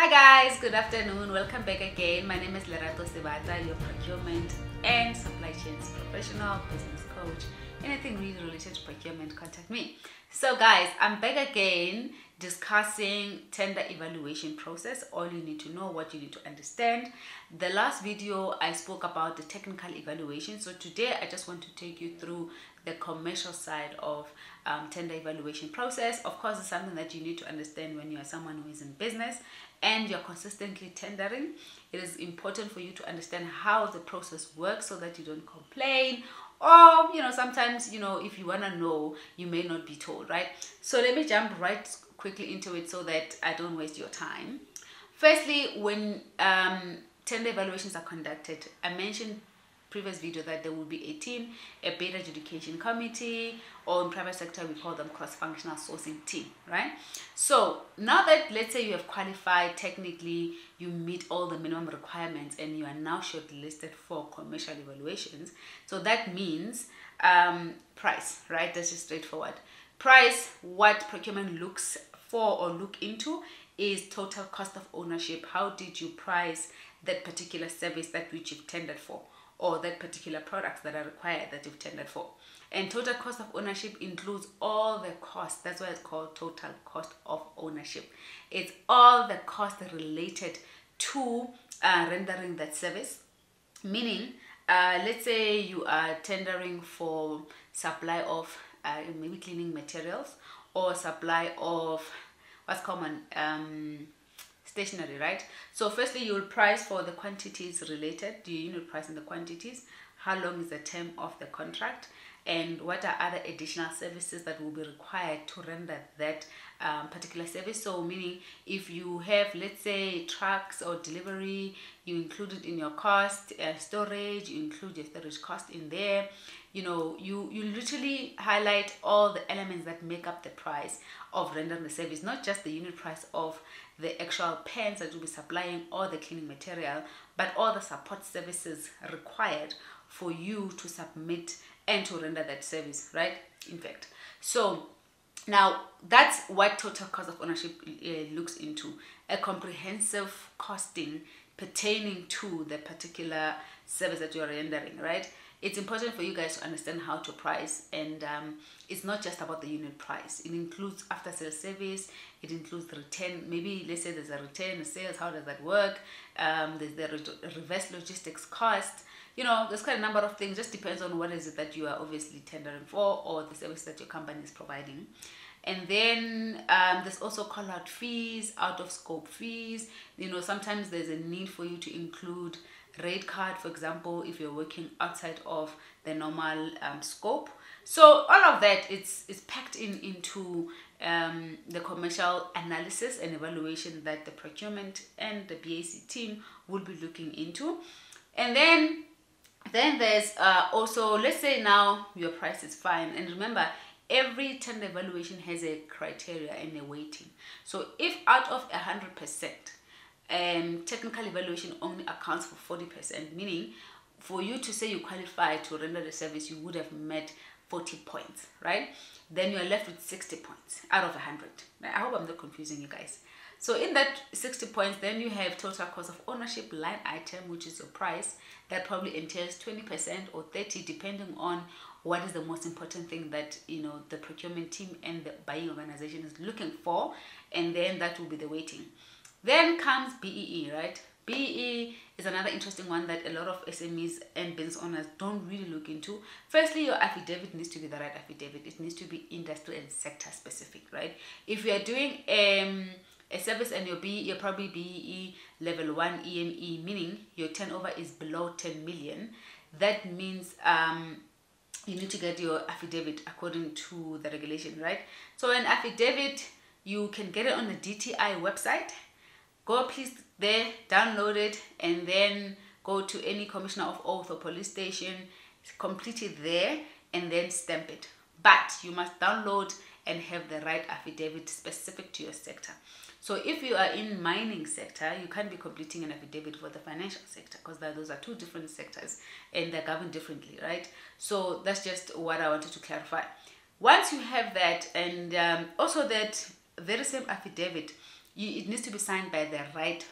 Hi guys, good afternoon. Welcome back again. My name is Lerato Sebata, your procurement and supply chains professional, business coach. Anything really related to procurement, contact me. So guys, I'm back again discussing tender evaluation process. All you need to know, what you need to understand. The last video I spoke about the technical evaluation. So today I just want to take you through the commercial side of tender evaluation process. Of course, it's something that you need to understand when you are someone who is in business and you're consistently tendering. It is important for you to understand how the process works so that you don't complain, or sometimes if you want to know, you may not be told, right? So let me jump right quickly into it so that I don't waste your time. Firstly, when tender evaluations are conducted, I mentioned previous video that there will be a team, a bid adjudication committee, or in private sector we call them cross-functional sourcing team, right? So now that, let's say, you have qualified, technically you meet all the minimum requirements and you are now shortlisted for commercial evaluations. So that means price, right? That's just straightforward. Price, what procurement looks for or look into is total cost of ownership. How did you price that particular service that which you've tendered for, or that particular products that are required that you've tendered for? And total cost of ownership includes all the costs. That's why it's called total cost of ownership. It's all the costs related to rendering that service. Meaning, let's say you are tendering for supply of maybe cleaning materials, or supply of what's common, stationery, right? So firstly, you will price for the quantities related. Do you unit price in the quantities? How long is the term of the contract? And what are other additional services that will be required to render that particular service? So meaning, if you have, let's say, trucks or delivery, you include it in your cost. Storage, you include your storage cost in there. You literally highlight all the elements that make up the price of rendering the service, not just the unit price of the actual pens that you'll be supplying or the cleaning material, but all the support services required for you to submit and to render that service, right? In fact, so now that's what total cost of ownership looks into: a comprehensive costing pertaining to the particular service that you are rendering, right? It's important for you guys to understand how to price, and it's not just about the unit price. It includes after sales service, it includes the return. Maybe let's say there's a return, a sales, how does that work? There's the reverse logistics cost. There's quite a number of things. Just depends on what is it that you are obviously tendering for, or the service that your company is providing. And then there's also call out fees, out of scope fees. Sometimes there's a need for you to include rate card, for example, if you're working outside of the normal scope. So all of that, it's packed into the commercial analysis and evaluation that the procurement and the BAC team will be looking into. And then there's also, let's say now your price is fine, and remember, every tender evaluation has a criteria and a weighting. So if out of 100%, technical evaluation only accounts for 40%, meaning for you to say you qualify to render the service, you would have met 40 points, right? Then you're left with 60 points out of 100. I hope I'm not confusing you guys. So in that 60 points, then you have total cost of ownership line item, which is your price. That probably entails 20% or 30%, depending on what is the most important thing that the procurement team and the buying organization is looking for, and then that will be the weighting. Then comes BEE, right? BEE is another interesting one that a lot of SMEs and business owners don't really look into. Firstly, your affidavit needs to be the right affidavit. It needs to be industry and sector specific, right? If you are doing a service and you're probably BEE level 1 EME, meaning your turnover is below 10 million, that means you need to get your affidavit according to the regulation, right? So an affidavit, you can get it on the DTI website. Go please there, download it, and then go to any commissioner of oath or police station, complete it there, and then stamp it. But you must download and have the right affidavit specific to your sector. So if you are in mining sector, you can't be completing an affidavit for the financial sector, because those are two different sectors and they're governed differently, right? So that's just what I wanted to clarify. Once you have that, and also that very same affidavit, it needs to be signed by the right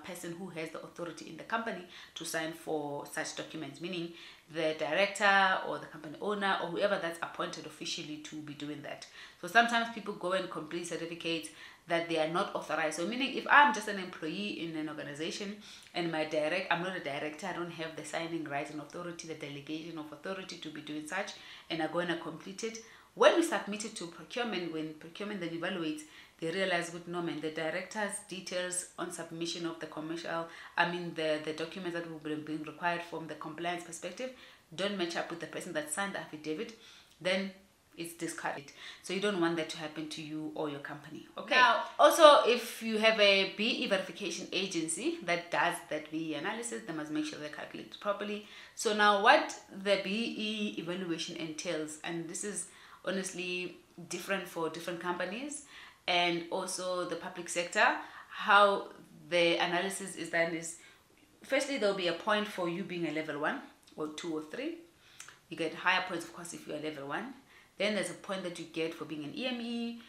person who has the authority in the company to sign for such documents, meaning the director or the company owner or whoever that's appointed officially to be doing that. So sometimes people go and complete certificates that they are not authorized. So meaning if I'm just an employee in an organization and I'm not a director, I don't have the signing rights and authority, the delegation of authority to be doing such, and I go and I complete it. When we submit it to procurement, when procurement then evaluates, they realize with no man, the director's details on submission of the the documents that will be required from the compliance perspective don't match up with the person that signed the affidavit, then it's discarded. So you don't want that to happen to you or your company. Okay. Now, also, if you have a B-BEE verification agency that does that B-BEE analysis, they must make sure they calculate it properly. So now what the B-BEE evaluation entails, and this is honestly different for different companies and also the public sector, how the analysis is done is, firstly, there'll be a point for you being a level 1 or 2 or 3. You get higher points, of course, if you're a level 1. Then there's a point that you get for being an EME,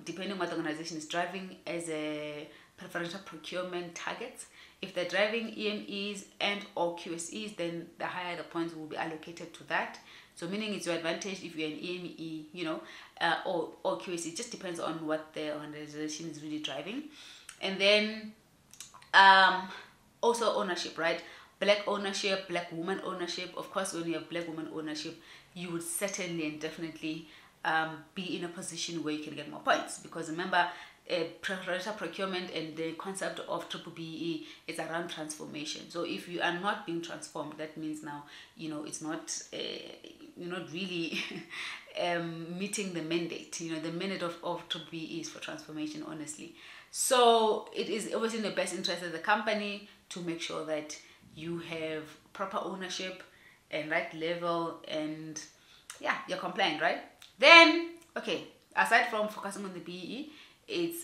depending on what the organization is driving as a preferential procurement targets. If they're driving EMEs and or QSEs, then the higher the points will be allocated to that. So meaning it's your advantage if you're an EME, or QSE. It just depends on what the organization is really driving. And then also ownership, right? Black ownership, black woman ownership. Of course, when you have black woman ownership, you would certainly and definitely be in a position where you can get more points. Because remember, preferential procurement and the concept of BBBE is around transformation. So if you are not being transformed, that means now, it's not, you're not really meeting the mandate. The mandate of BBBE is for transformation, honestly. So it is obviously in the best interest of the company to make sure that you have proper ownership and right level, and yeah, you're compliant, right? Then, okay, aside from focusing on the BEE,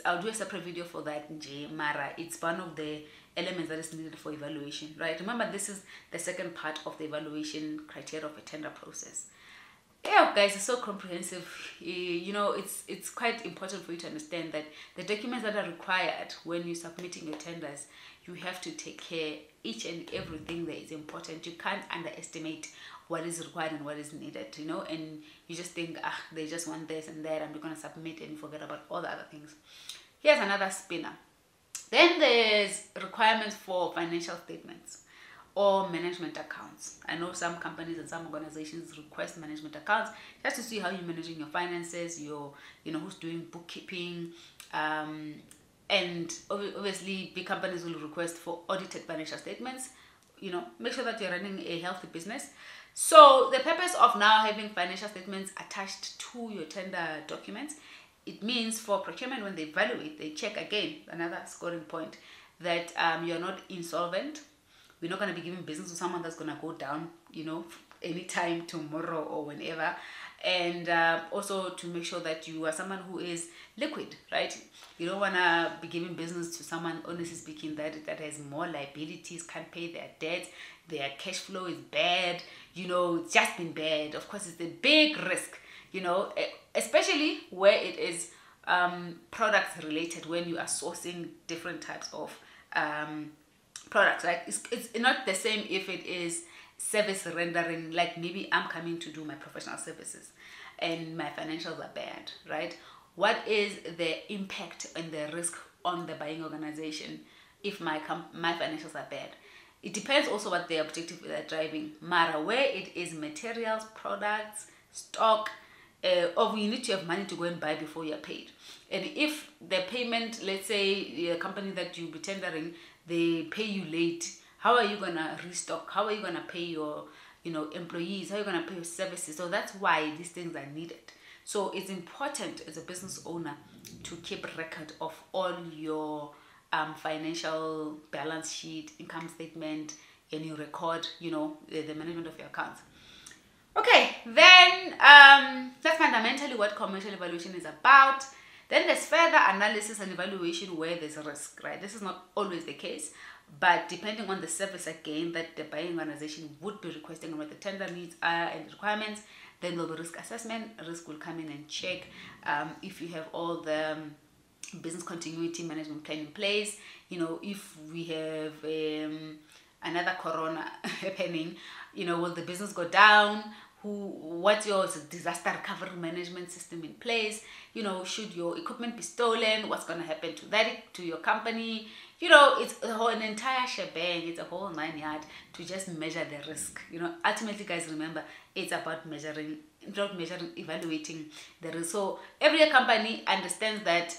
I'll do a separate video for that, Mara. It's one of the elements that is needed for evaluation, right? Remember, this is the second part of the evaluation criteria of a tender process. Yeah, guys, it's so comprehensive. It's quite important for you to understand that the documents that are required when you're submitting your tenders, you have to take care each and everything that is important. You can't underestimate what is required and what is needed, and you just think, they just want this and that, I'm going to submit, and forget about all the other things. Here's another spinner. Then there's requirements for financial statements or management accounts. I know some companies and some organizations request management accounts just to see how you're managing your finances, who's doing bookkeeping, and obviously big companies will request for audited financial statements. Make sure that you're running a healthy business. So the purpose of now having financial statements attached to your tender documents, it means for procurement, when they evaluate, they check again, another scoring point, that you're not insolvent. We're not going to be giving business to someone that's going to go down, anytime tomorrow or whenever. And also to make sure that you are someone who is liquid, right? You don't want to be giving business to someone, honestly speaking, that has more liabilities, can't pay their debts, their cash flow is bad, it's just been bad. Of course, it's a big risk, especially where it is products related, when you are sourcing different types of products, right? It's not the same if it is service rendering, like maybe I'm coming to do my professional services and my financials are bad, right? What is the impact and the risk on the buying organization if my financials are bad? It depends also what the objective they're driving. Mara, where it is materials, products, stock, or you need to have money to go and buy before you're paid. And if the payment, let's say the company that you'll be tendering, they pay you late, how are you going to restock? How are you going to pay your employees? How are you going to pay your services? So that's why these things are needed. So it's important as a business owner to keep record of all your financial balance sheet, income statement, and you record, the management of your accounts. Okay, then that's fundamentally what commercial evaluation is about. Then there's further analysis and evaluation where there's a risk, right? This is not always the case, but depending on the service again that the buying organization would be requesting and what the tender needs are and the requirements, then there'll be risk assessment. Risk will come in and check if you have all the business continuity management plan in place. You know, if we have another corona happening, you know, will the business go down? What's your disaster recovery management system in place? You know, should your equipment be stolen, what's going to happen to that, to your company? You know, it's an entire shebang. It's a whole 9 yards to just measure the risk. You know, ultimately, guys, remember, it's about evaluating the risk. So every company understands that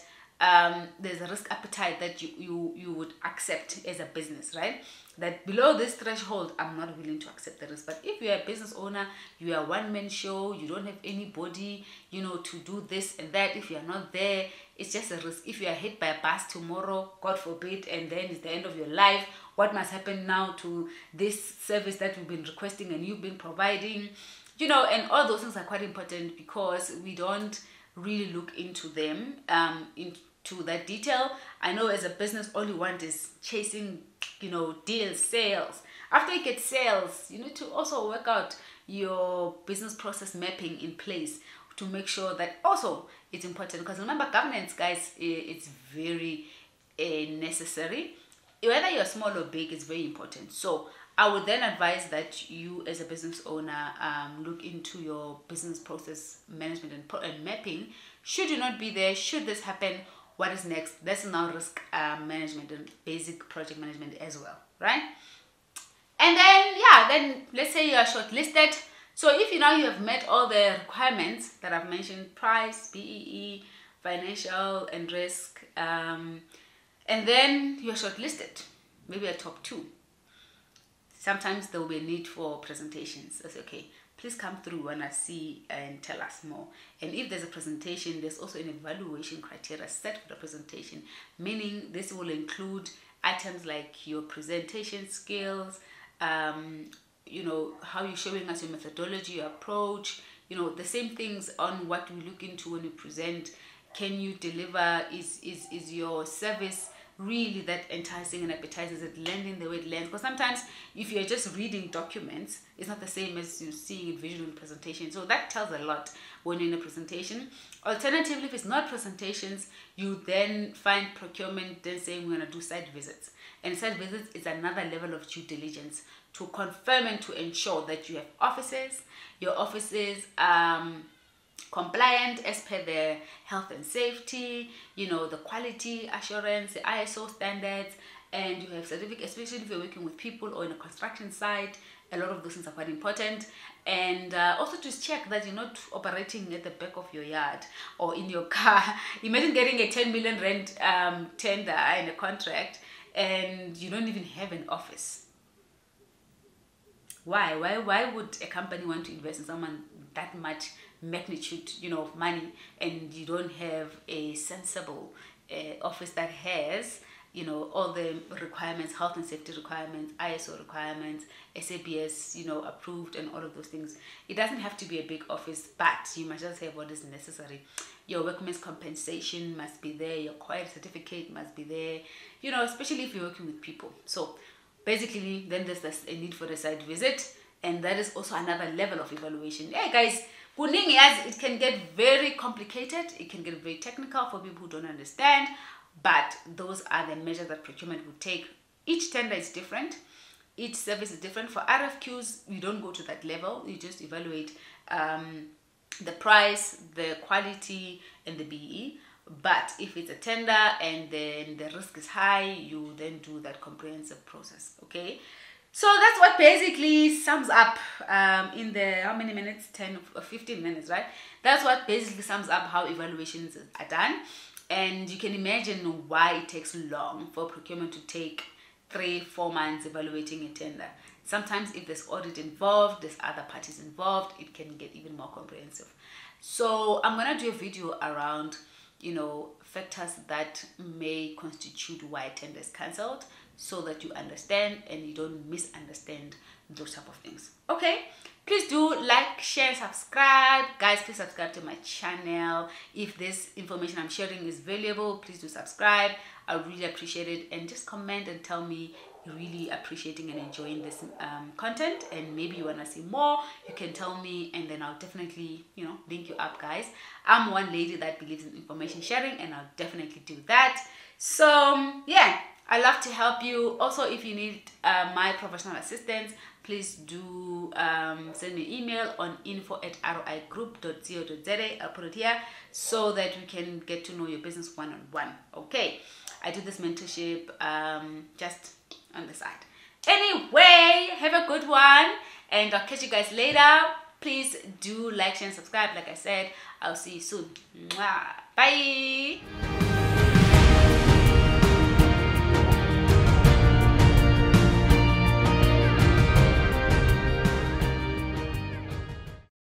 there's a risk appetite that you would accept as a business, right? That below this threshold, I'm not willing to accept the risk. But if you're a business owner, you are a one-man show, you don't have anybody, you know, to do this and that. If you're not there, it's just a risk. If you are hit by a bus tomorrow, God forbid, and then it's the end of your life, what must happen now to this service that we've been requesting and you've been providing? You know, and all those things are quite important because we don't really look into them, into that detail. I know as a business, all you want is chasing, you know, deals, sales. After you get sales, you need to also work out your business process mapping in place to make sure that also it's important. Because remember, governance, guys, it's very necessary. Whether you're small or big, it's very important. So I would then advise that you as a business owner look into your business process management and mapping. Should you not be there, should this happen, what is next? That's now risk management and basic project management as well, right? And then, yeah, then let's say you are shortlisted. So if you have met all the requirements that I've mentioned, price, BEE, financial and risk, and then you're shortlisted, maybe a top 2. Sometimes there will be a need for presentations. That's okay. Please come through and see and tell us more. And if there's a presentation, there's also an evaluation criteria set for the presentation, meaning this will include items like your presentation skills, you know, how you're showing us your methodology, your approach, you know, the same things on what we look into when we present. Can you deliver? Is your service really that enticing and appetizing? Is it landing the way it lands? Because sometimes if you're just reading documents, it's not the same as you seeing it visually in presentation. So that tells a lot when you're in a presentation. Alternatively, if it's not presentations, you then find procurement then saying we're going to do site visits. And site visits is another level of due diligence to confirm and to ensure that you have offices, your offices compliant as per the health and safety, you know, the quality assurance, the ISO standards, and you have certificate, especially if you're working with people or in a construction site. A lot of those things are quite important. And also to check that you're not operating at the back of your yard or in your car. Imagine getting a 10 million rent tender in a contract and you don't even have an office. Why would a company want to invest in someone that much magnitude, you know, of money, and you don't have a sensible office that has, you know, all the requirements, health and safety requirements, ISO requirements, SABS, you know, approved, and all of those things? It doesn't have to be a big office, but you must just have what is necessary. Your workman's compensation must be there, your quality certificate must be there, you know, especially if you're working with people. So basically, then there's a need for the site visit, and that is also another level of evaluation. Hey guys, it can get very complicated, it can get very technical for people who don't understand, but those are the measures that procurement will take. Each tender is different, each service is different. For RFQs, you don't go to that level, you just evaluate the price, the quality, and the BE. But if it's a tender and then the risk is high, you then do that comprehensive process. Okay, so that's what basically sums up in the how many minutes, 10 or 15 minutes, right? That's what basically sums up how evaluations are done. And you can imagine why it takes long for procurement to take 3-4 months evaluating a tender. Sometimes if there's audit involved, there's other parties involved, it can get even more comprehensive. So I'm gonna do a video around, you know, factors that may constitute why a tender is cancelled, so that you understand and you don't misunderstand those type of things. Okay, please do like, share, subscribe. Guys, please subscribe to my channel. If this information I'm sharing is valuable, please do subscribe. I would really appreciate it. And just comment and tell me you're really appreciating and enjoying this content, and maybe you want to see more. You can tell me, and then I'll definitely, you know, link you up, guys. I'm one lady that believes in information sharing, and I'll definitely do that. So yeah, I love to help you. Also, if you need my professional assistance, please do send me an email on info@roigroup.co.za. I'll put it here so that we can get to know your business one-on-one. Okay, I do this mentorship just on the side. Anyway, have a good one, and I'll catch you guys later. Please do like, share, and subscribe. Like I said, I'll see you soon. Mwah. Bye.